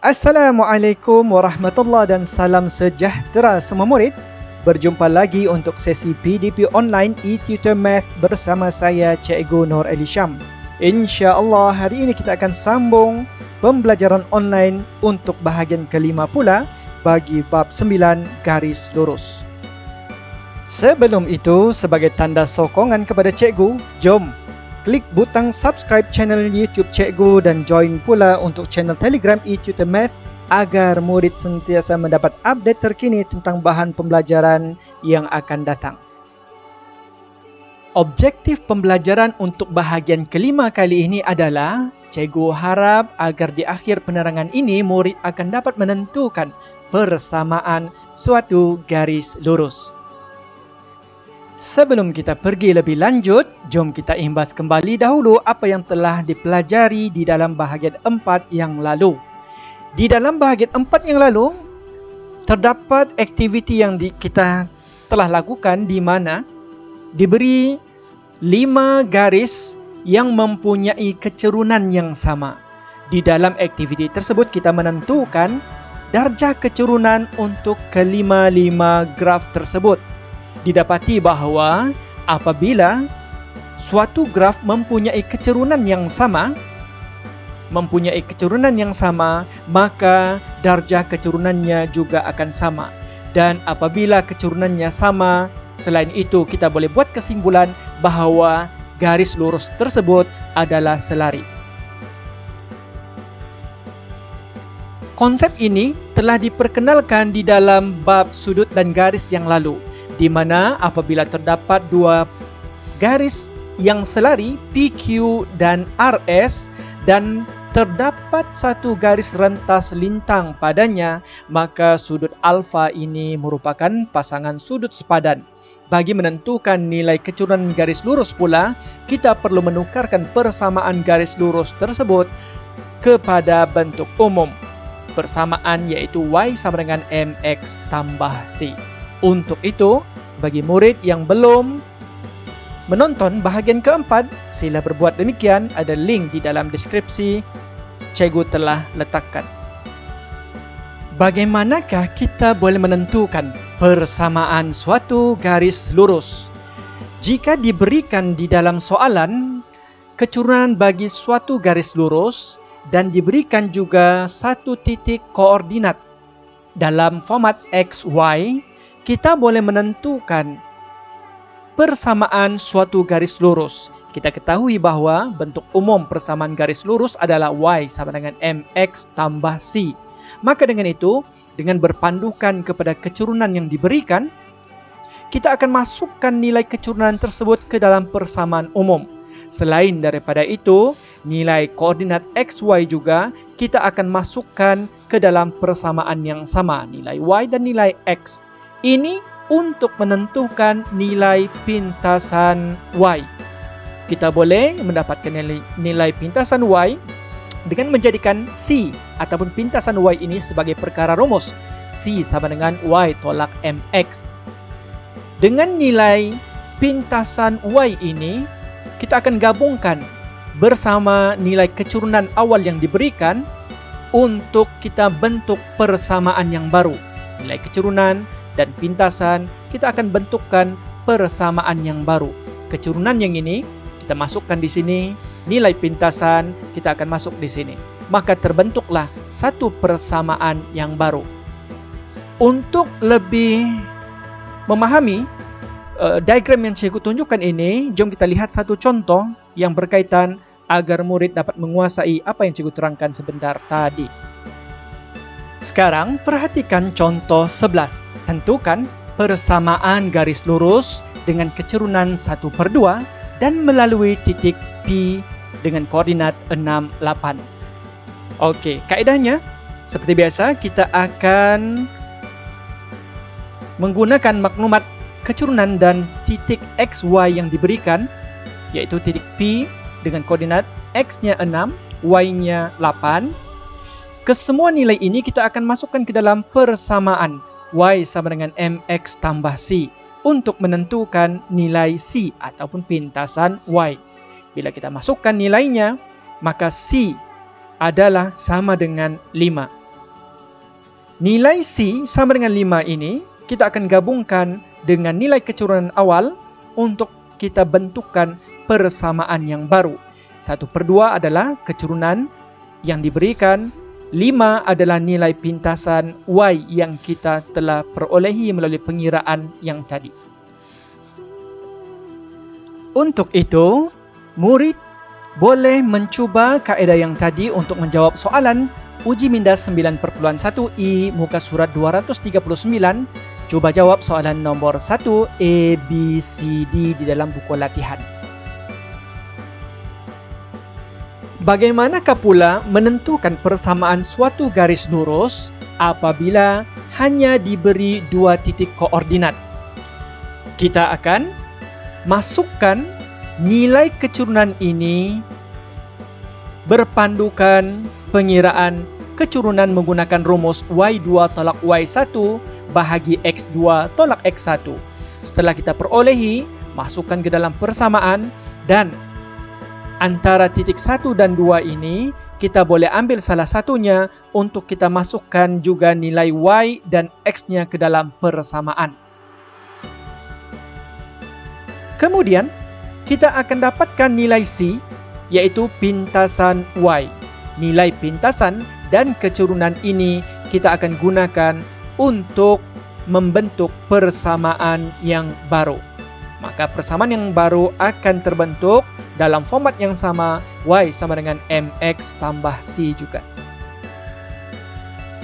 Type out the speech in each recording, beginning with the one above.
Assalamualaikum warahmatullahi dan salam sejahtera semua murid. Berjumpa lagi untuk sesi PDP online e-tutor math bersama saya Cikgu Nur Ali Syam. InsyaAllah hari ini kita akan sambung pembelajaran online untuk bahagian kelima pula bagi bab 9 garis lurus. Sebelum itu, sebagai tanda sokongan kepada cikgu, jom klik butang subscribe channel YouTube Cikgu dan join pula untuk channel Telegram e-tutor math agar murid sentiasa mendapat update terkini tentang bahan pembelajaran yang akan datang. Objektif pembelajaran untuk bahagian kelima kali ini adalah cikgu harap agar di akhir penerangan ini murid akan dapat menentukan persamaan suatu garis lurus. Sebelum kita pergi lebih lanjut, jom kita imbas kembali dahulu apa yang telah dipelajari di dalam bahagian 4 yang lalu. Di dalam bahagian 4 yang lalu, terdapat aktiviti yang kita telah lakukan di mana diberi 5 garis yang mempunyai kecerunan yang sama. Di dalam aktiviti tersebut kita menentukan darjah kecerunan untuk kelima-lima graf tersebut. Didapati bahawa apabila suatu graf mempunyai kecerunan yang sama, maka darjah kecurunannya juga akan sama. Dan apabila kecurunannya sama, selain itu kita boleh buat kesimpulan bahawa garis lurus tersebut adalah selari. Konsep ini telah diperkenalkan di dalam bab sudut dan garis yang lalu, di mana apabila terdapat dua garis yang selari PQ dan RS dan terdapat satu garis rentas lintang padanya, maka sudut alfa ini merupakan pasangan sudut sepadan. Bagi menentukan nilai kecurunan garis lurus pula, kita perlu menukarkan persamaan garis lurus tersebut kepada bentuk umum. Persamaan yaitu Y sama dengan MX tambah C. Untuk itu, bagi murid yang belum menonton bahagian keempat, sila berbuat demikian. Ada link di dalam deskripsi, cikgu telah letakkan. Bagaimanakah kita boleh menentukan persamaan suatu garis lurus? Jika diberikan di dalam soalan kecurunan bagi suatu garis lurus dan diberikan juga satu titik koordinat dalam format XY, kita boleh menentukan persamaan suatu garis lurus. Kita ketahui bahawa bentuk umum persamaan garis lurus adalah Y sama dengan MX tambah C. Maka dengan itu, dengan berpandukan kepada kecurunan yang diberikan, kita akan masukkan nilai kecurunan tersebut ke dalam persamaan umum. Selain daripada itu, nilai koordinat XY juga kita akan masukkan ke dalam persamaan yang sama, nilai Y dan nilai X. Ini untuk menentukan nilai pintasan Y. Kita boleh mendapatkan nilai pintasan Y dengan menjadikan C ataupun pintasan Y ini sebagai perkara rumus. C sama dengan Y tolak MX. Dengan nilai pintasan Y ini, kita akan gabungkan bersama nilai kecurunan awal yang diberikan untuk kita bentuk persamaan yang baru. Nilai kecurunan dan pintasan, kita akan bentukkan persamaan yang baru. Kecurunan yang ini kita masukkan di sini, nilai pintasan kita akan masuk di sini. Maka terbentuklah satu persamaan yang baru. Untuk lebih memahami diagram yang cikgu tunjukkan ini, jom kita lihat satu contoh yang berkaitan agar murid dapat menguasai apa yang cikgu terangkan sebentar tadi. Sekarang perhatikan contoh 11. Tentukan persamaan garis lurus dengan kecerunan 1/2 dan melalui titik P dengan koordinat 6, 8. Okey, kaedahnya seperti biasa kita akan menggunakan maklumat kecurunan dan titik XY yang diberikan, yaitu titik P dengan koordinat X-nya 6, Y-nya 8. Kesemua nilai ini kita akan masukkan ke dalam persamaan Y sama dengan MX tambah C untuk menentukan nilai C ataupun pintasan Y. Bila kita masukkan nilainya, maka C adalah sama dengan 5. Nilai C sama dengan 5 ini kita akan gabungkan dengan nilai kecurunan awal untuk kita bentukkan persamaan yang baru. 1/2 adalah kecurunan yang diberikan, 5 adalah nilai pintasan Y yang kita telah perolehi melalui pengiraan yang tadi. Untuk itu, murid boleh mencuba kaedah yang tadi untuk menjawab soalan uji minda 9.1i muka surat 239. Cuba jawab soalan nomor 1 A, B, C, D di dalam buku latihan. Bagaimanakah pula menentukan persamaan suatu garis lurus apabila hanya diberi 2 titik koordinat? Kita akan masukkan nilai kecurunan ini berpandukan pengiraan kecurunan menggunakan rumus Y2 tolak Y1 bahagi X2 tolak X1. Setelah kita perolehi, masukkan ke dalam persamaan, dan antara titik 1 dan 2 ini kita boleh ambil salah satunya untuk kita masukkan juga nilai Y dan X-nya ke dalam persamaan. Kemudian, kita akan dapatkan nilai C, yaitu pintasan Y. Nilai pintasan dan kecurunan ini kita akan gunakan untuk membentuk persamaan yang baru. Maka persamaan yang baru akan terbentuk dalam format yang sama, Y sama dengan MX tambah C juga.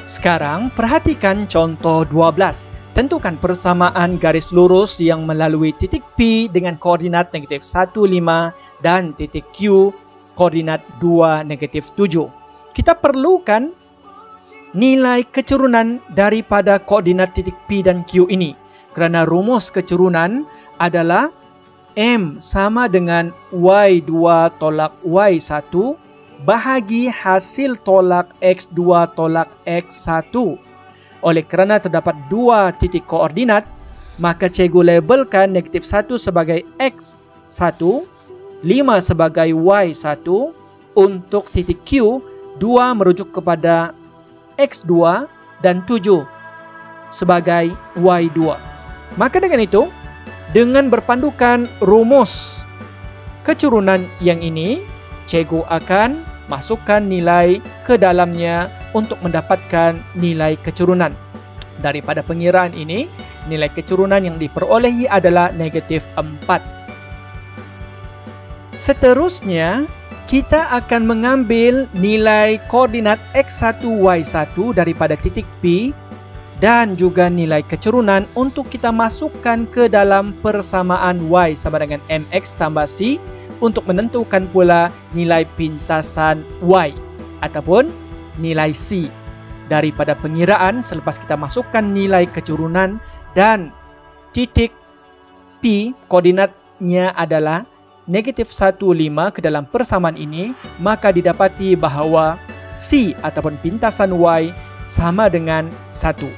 Sekarang perhatikan contoh 12. Tentukan persamaan garis lurus yang melalui titik P dengan koordinat negatif 1, 5 dan titik Q koordinat 2, negatif 7. Kita perlukan nilai kecurunan daripada koordinat titik P dan Q ini. Kerana rumus kecurunan adalah M sama dengan Y2 tolak Y1 bahagi hasil tolak X2 tolak X1. Oleh kerana terdapat 2 titik koordinat, maka cikgu labelkan negatif 1 sebagai X1, 5 sebagai Y1, untuk titik Q, 2 merujuk kepada X2 dan 7 sebagai Y2. Maka dengan itu, dengan berpandukan rumus kecurunan yang ini, cikgu akan masukkan nilai ke dalamnya untuk mendapatkan nilai kecurunan. Daripada pengiraan ini, nilai kecurunan yang diperolehi adalah negatif 4. Seterusnya, kita akan mengambil nilai koordinat X1, Y1 daripada titik P dan juga nilai kecurunan untuk kita masukkan ke dalam persamaan Y sama dengan MX tambah C untuk menentukan pula nilai pintasan Y ataupun nilai C. Daripada pengiraan, selepas kita masukkan nilai kecurunan dan titik P koordinatnya adalah negatif 1, 5 ke dalam persamaan ini, maka didapati bahawa C ataupun pintasan Y sama dengan 1.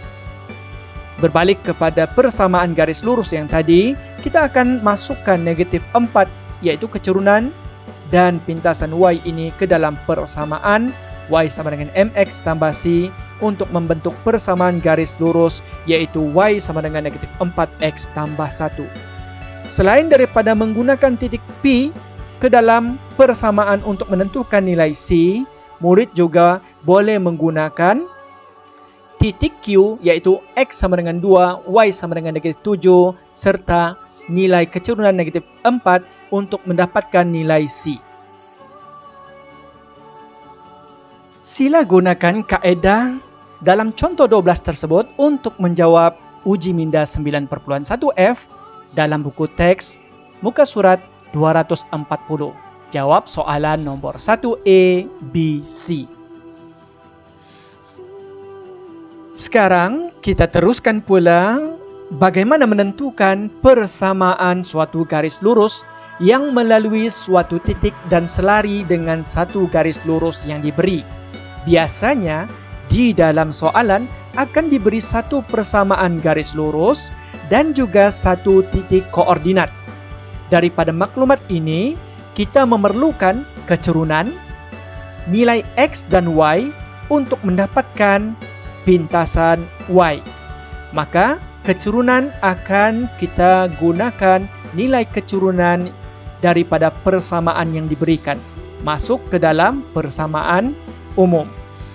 Berbalik kepada persamaan garis lurus yang tadi, kita akan masukkan negatif 4, yaitu kecurunan dan pintasan Y ini ke dalam persamaan Y sama dengan MX tambah C untuk membentuk persamaan garis lurus, yaitu Y sama dengan negatif 4X tambah 1. Selain daripada menggunakan titik P ke dalam persamaan untuk menentukan nilai C, murid juga boleh menggunakan titik Q, yaitu X sama dengan 2, Y sama dengan negatif 7, serta nilai kecurunan negatif 4 untuk mendapatkan nilai C. Sila gunakan kaedah dalam contoh 12 tersebut untuk menjawab uji minda 9.1F dalam buku teks muka surat 240. Jawab soalan nomor 1A, B, C. Sekarang kita teruskan pula bagaimana menentukan persamaan suatu garis lurus yang melalui suatu titik dan selari dengan satu garis lurus yang diberi. Biasanya, di dalam soalan akan diberi satu persamaan garis lurus dan juga satu titik koordinat. Daripada maklumat ini, kita memerlukan kecurunan, nilai X dan Y untuk mendapatkan pintasan Y. Maka kecurunan akan kita gunakan nilai kecurunan daripada persamaan yang diberikan masuk ke dalam persamaan umum.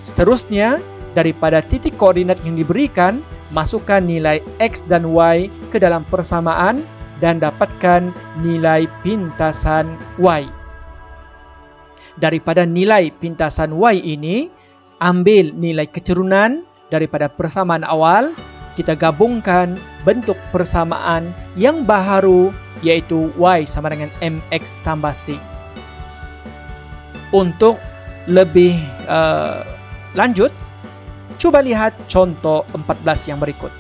Seterusnya, daripada titik koordinat yang diberikan, masukkan nilai X dan Y ke dalam persamaan dan dapatkan nilai pintasan Y. Daripada nilai pintasan Y ini, ambil nilai kecurunan daripada persamaan awal, kita gabungkan bentuk persamaan yang baharu, yaitu Y sama dengan MX tambah C. Untuk lebih lanjut, coba lihat contoh 14 yang berikut.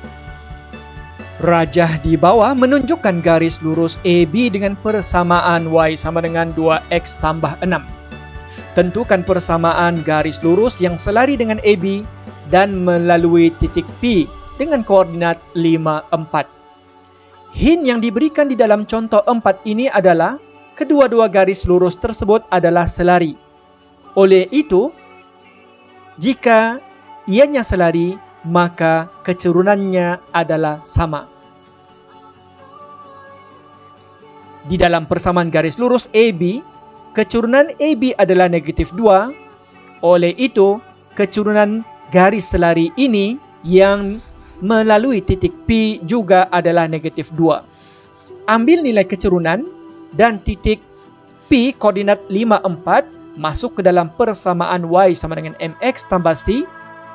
Rajah di bawah menunjukkan garis lurus AB dengan persamaan Y sama dengan 2X tambah 6. Tentukan persamaan garis lurus yang selari dengan AB dan melalui titik P dengan koordinat 5, 4. Hint yang diberikan di dalam contoh 4 ini adalah kedua-dua garis lurus tersebut adalah selari. Oleh itu, jika ianya selari, maka kecurunannya adalah sama. Di dalam persamaan garis lurus AB, kecurunan AB adalah negatif 2. Oleh itu, kecurunan garis selari ini yang melalui titik P juga adalah negatif 2. Ambil nilai kecurunan dan titik P koordinat 5, 4 masuk ke dalam persamaan Y sama dengan MX tambah C.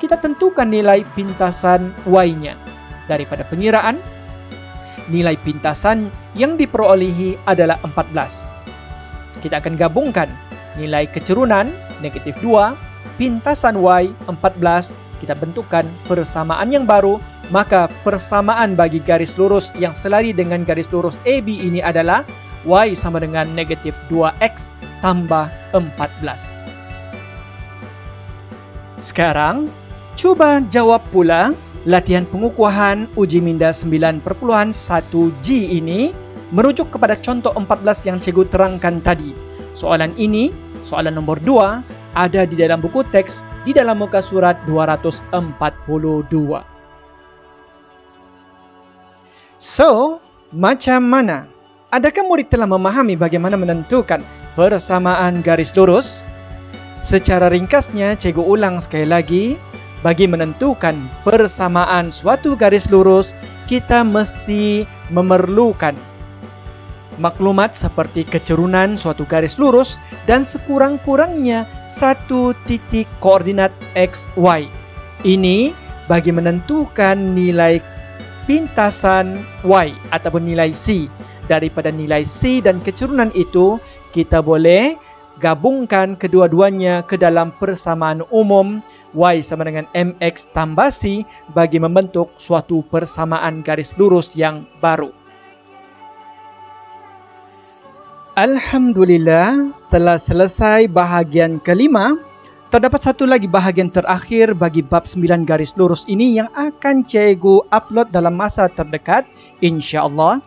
Kita tentukan nilai pintasan Y-nya. Daripada pengiraan, nilai pintasan yang diperolehi adalah 14. Kita akan gabungkan nilai kecurunan negatif 2, pintasan Y 14, kita bentukkan persamaan yang baru. Maka persamaan bagi garis lurus yang selari dengan garis lurus AB ini adalah Y sama dengan negatif 2X tambah 14. Sekarang, coba jawab pula latihan pengukuhan uji minda 9.1G ini merujuk kepada contoh 14 yang cikgu terangkan tadi. Soalan ini, soalan nomor 2, ada di dalam buku teks di dalam muka surat 242. So, macam mana? Adakah murid telah memahami bagaimana menentukan persamaan garis lurus? Secara ringkasnya, cikgu ulang sekali lagi. Bagi menentukan persamaan suatu garis lurus, kita mesti memerlukan maklumat seperti kecurunan suatu garis lurus dan sekurang-kurangnya satu titik koordinat X, Y. Ini bagi menentukan nilai pintasan Y ataupun nilai C. Daripada nilai C dan kecurunan itu, kita boleh gabungkan kedua-duanya ke dalam persamaan umum Y sama dengan MX tambah C bagi membentuk suatu persamaan garis lurus yang baru. Alhamdulillah, telah selesai bahagian kelima. Terdapat satu lagi bahagian terakhir bagi bab 9 garis lurus ini yang akan cikgu upload dalam masa terdekat, insya-Allah.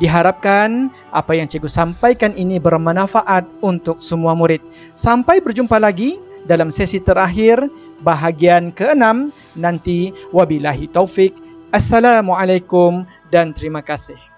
Diharapkan apa yang cikgu sampaikan ini bermanfaat untuk semua murid. Sampai berjumpa lagi dalam sesi terakhir bahagian ke-6 nanti. Wabillahi taufik. Assalamualaikum dan terima kasih.